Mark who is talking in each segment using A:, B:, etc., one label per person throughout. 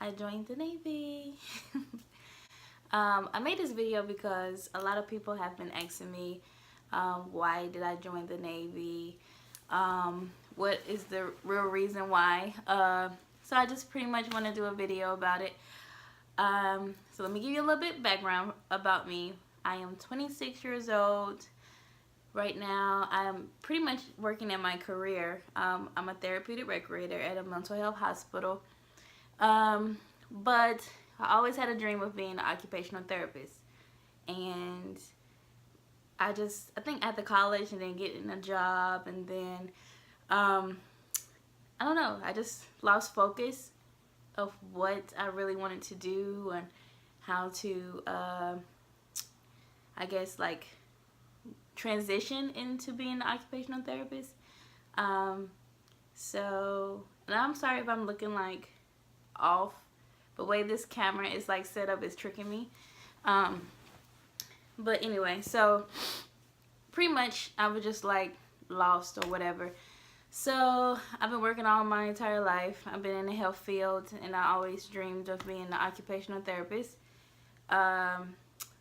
A: I joined the Navy. I made this video because a lot of people have been asking me, why did I join the Navy? What is the real reason why? So I just pretty much want to do a video about it. So let me give you a little bit background about me. I am 26 years old. Right now, I'm pretty much working in my career. I'm a therapeutic recreator at a mental health hospital. But I always had a dream of being an occupational therapist. And I think after college and then getting a job and then, I don't know, I just lost focus of what I really wanted to do and how to, I guess, like, transition into being an occupational therapist. And I'm sorry if I'm looking like off. The way this camera is like set up is tricking me. But anyway, so pretty much I was just like lost or whatever. So I've been working all my entire life. I've been in the health field and I always dreamed of being an occupational therapist.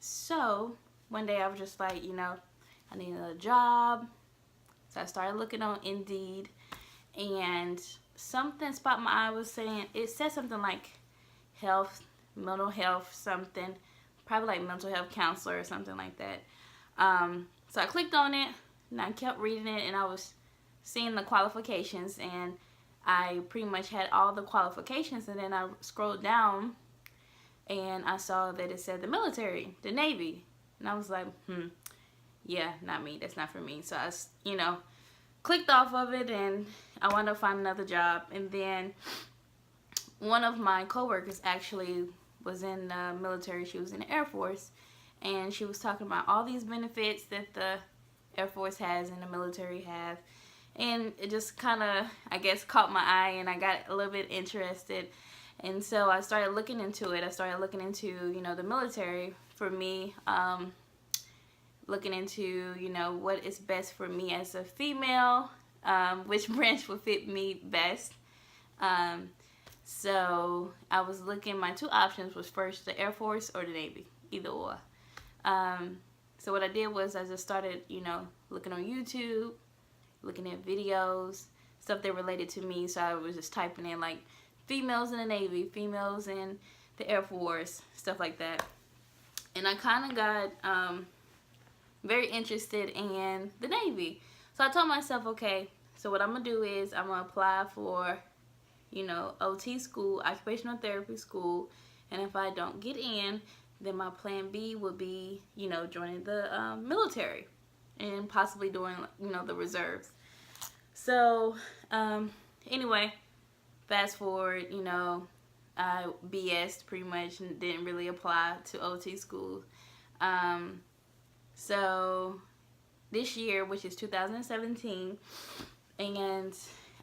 A: So one day I was just like, I need a job. So I started looking on Indeed and something spot my eye was saying, it said something like health, mental health, something, probably like mental health counselor or something like that. So I clicked on it and I kept reading it and I was seeing the qualifications and I pretty much had all the qualifications, and then I scrolled down and I saw that it said the military, the Navy, and I was like, yeah, not me, that's not for me. So I, clicked off of it and I wanted to find another job. And then one of my coworkers actually was in the military. She was in the Air Force and she was talking about all these benefits that the Air Force has and the military have, and it just kind of, I guess, caught my eye and I got a little bit interested. And so I started looking into it. I started looking into, the military for me, looking into, what is best for me as a female, which branch would fit me best. So I was looking, my two options was first the Air Force or the Navy, either or. So what I did was I just started, looking on YouTube, looking at videos, stuff that related to me. So I was just typing in like females in the Navy, females in the Air Force, stuff like that. And I kind of got very interested in the Navy. So I told myself, okay, so what I'm going to do is I'm going to apply for, OT school, occupational therapy school. And if I don't get in, then my plan B would be, joining the military and possibly doing, the reserves. So, anyway, fast forward, I BS'd pretty much and didn't really apply to OT school. So this year, which is 2017, and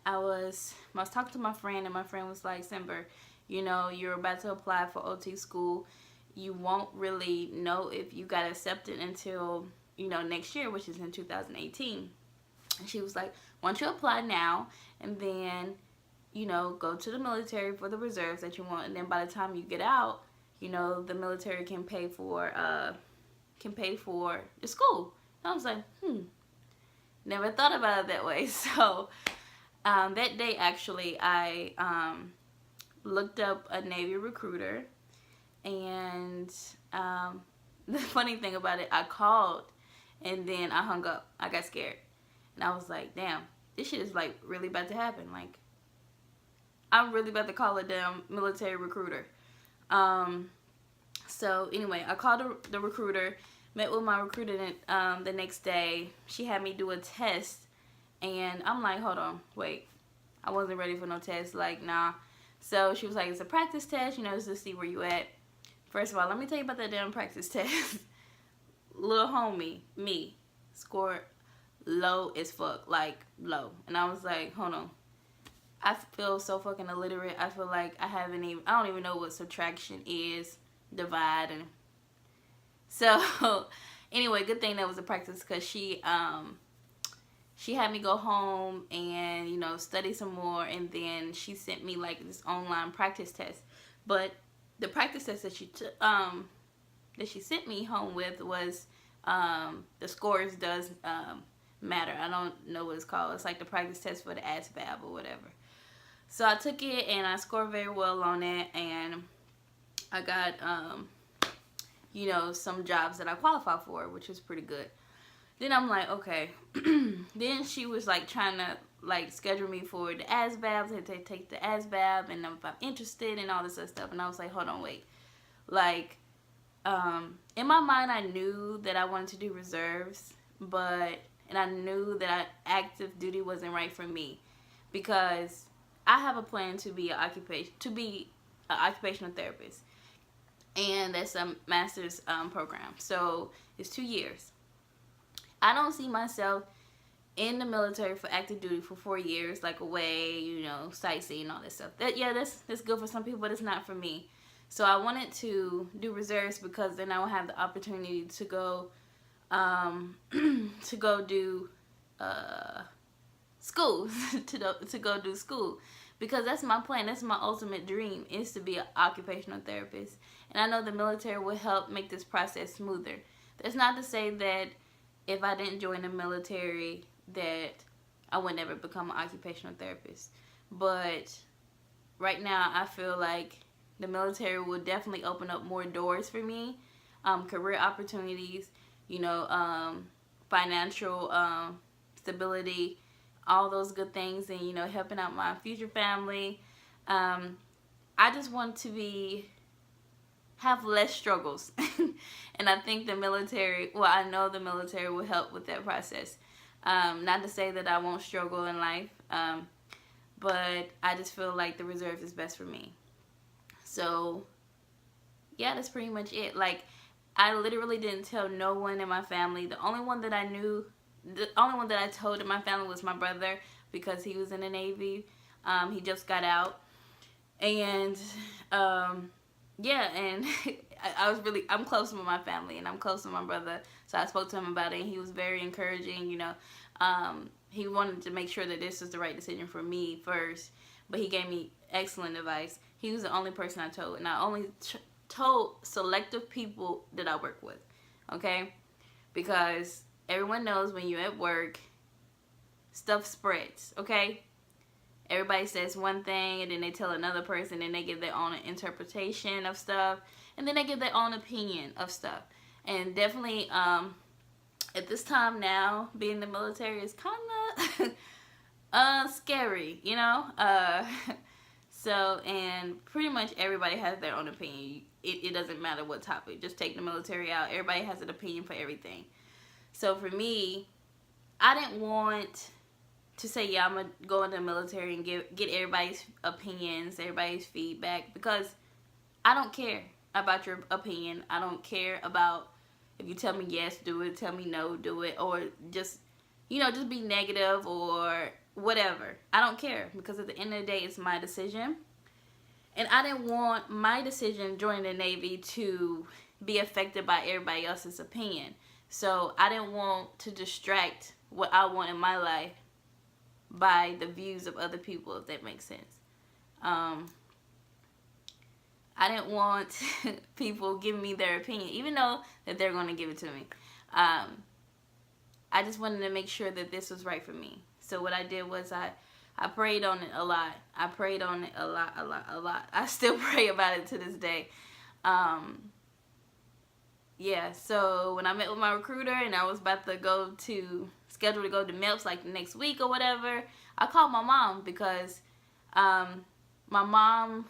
A: I was talking to my friend, and my friend was like, Simber, you're about to apply for OT school. You won't really know if you got accepted until, next year, which is in 2018. And she was like, why don't you apply now and then, go to the military for the reserves that you want. And then by the time you get out, the military can pay for the school. And I was like, never thought about it that way. So that day, actually, I looked up a Navy recruiter. And the funny thing about it, I called and then I hung up. I got scared. And I was like, damn, this shit is like really about to happen. Like, I'm really about to call a damn military recruiter. So anyway, I called the recruiter, met with my recruiter the next day. She had me do a test. And I'm like, hold on, wait. I wasn't ready for no test. Like, nah. So she was like, it's a practice test, just to see where you at. First of all, let me tell you about that damn practice test. Little homie, me, scored low as fuck, like low. And I was like, hold on. I feel so fucking illiterate. I feel like I don't even know what subtraction is, divide, and so anyway, good thing that was a practice because she had me go home and study some more, and then she sent me like this online practice test. But the practice test that she sent me home with was the scores does matter. I don't know what it's called. It's like the practice test for the ASVAB or whatever. So I took it and I scored very well on it, and I got you know, some jobs that I qualify for, which was pretty good. Then I'm like, okay. Then she was like trying to like schedule me for the ASVABs, and to take the ASVAB, and if I'm interested and all this other stuff. And I was like, hold on, wait. Like, in my mind, I knew that I wanted to do reserves, and I knew that active duty wasn't right for me, because I have a plan to be an occupational therapist, and that's a master's program. So it's 2 years. I don't see myself in the military for active duty for 4 years, like away, you know, sightseeing, all this stuff. That's good for some people, but it's not for me. So I wanted to do reserves, because then I will have the opportunity to go to go do school to go do school, because that's my plan. That's my ultimate dream, is to be an occupational therapist. And I know the military will help make this process smoother. That's not to say that if I didn't join the military that I would never become an occupational therapist. But right now I feel like the military will definitely open up more doors for me, career opportunities, you know, financial stability, all those good things, and, you know, helping out my future family. I just want to have less struggles. And I think the military, well, I know the military will help with that process. Not to say that I won't struggle in life, but I just feel like the reserve is best for me. So yeah, that's pretty much it. Like, I literally didn't tell no one in my family. The only one that I told in my family was my brother, because he was in the Navy. He just got out. And yeah, and I'm close with my family, and I'm close with my brother. So I spoke to him about it, and he was very encouraging, you know. He wanted to make sure that this was the right decision for me first, but he gave me excellent advice. He was the only person I told, and I only told selective people that I work with, okay? Because everyone knows when you're at work, stuff spreads, okay? Everybody says one thing, and then they tell another person, and they give their own interpretation of stuff, and then they give their own opinion of stuff. And definitely, at this time now, being in the military is kind of scary, you know? So, and pretty much everybody has their own opinion. It doesn't matter what topic. Just take the military out. Everybody has an opinion for everything. So for me, I didn't want to say, yeah, I'm going to go into the military and get everybody's opinions, everybody's feedback, because I don't care about your opinion. I don't care about if you tell me yes, do it, tell me no, do it, or just, you know, just be negative or whatever. I don't care, because at the end of the day, it's my decision. And I didn't want my decision joining the Navy to be affected by everybody else's opinion. So I didn't want to distract what I want in my life by the views of other people, if that makes sense. I didn't want people giving me their opinion, even though that they're going to give it to me. I just wanted to make sure that this was right for me. So what I did was I prayed on it a lot. I prayed on it a lot. I still pray about it to this day. Yeah, so when I met with my recruiter and I was about to schedule to go to MEPS like the next week or whatever, I called my mom, because my mom,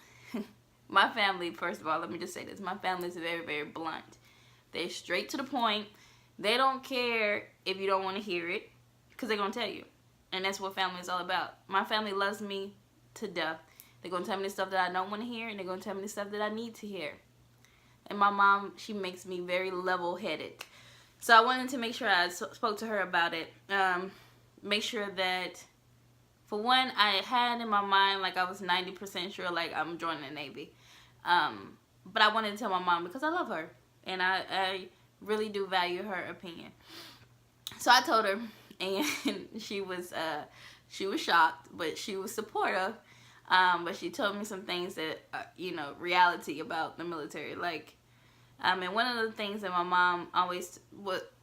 A: my family, first of all, let me just say this, my family is very, very blunt. They're straight to the point. They don't care if you don't want to hear it, because they're going to tell you. And that's what family is all about. My family loves me to death. They're going to tell me the stuff that I don't want to hear, and they're going to tell me the stuff that I need to hear. And my mom, she makes me very level-headed. So I wanted to make sure I spoke to her about it. Make sure that, for one, I had in my mind, like, I was 90% sure, like, I'm joining the Navy. But I wanted to tell my mom, because I love her. And I really do value her opinion. So I told her, and she was shocked, but she was supportive. But she told me some things that, you know, reality about the military. Like, and one of the things that my mom always,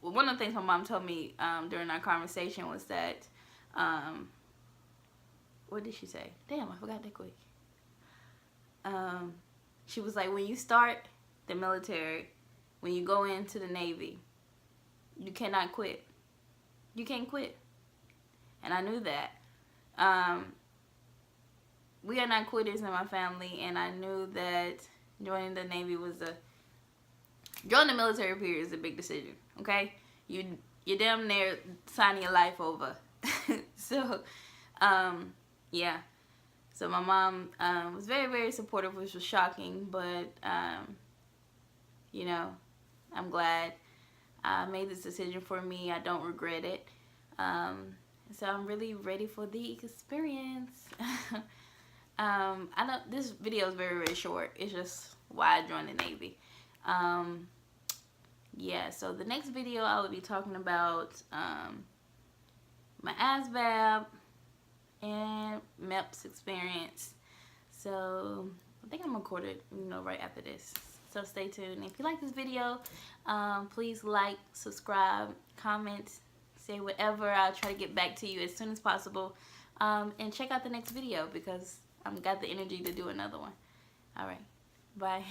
A: one of the things my mom told me during our conversation was that, what did she say? Damn, I forgot that quick. She was like, when you start the military, when you go into the Navy, you cannot quit. You can't quit. And I knew that. We are not quitters in my family, and I knew that joining the Navy was joining the military period is a big decision. Okay, you're damn near signing your life over. So, yeah. So my mom was very, very supportive, which was shocking, but you know, I'm glad I made this decision for me. I don't regret it. So I'm really ready for the experience. I know this video is very, very short. It's just why I joined the Navy. Yeah, so the next video I will be talking about my ASVAB and MEPS experience. So I think I'm gonna record it, you know, right after this. So stay tuned. If you like this video, please like, subscribe, comment, say whatever. I'll try to get back to you as soon as possible. And check out the next video because I've got the energy to do another one. All right, bye.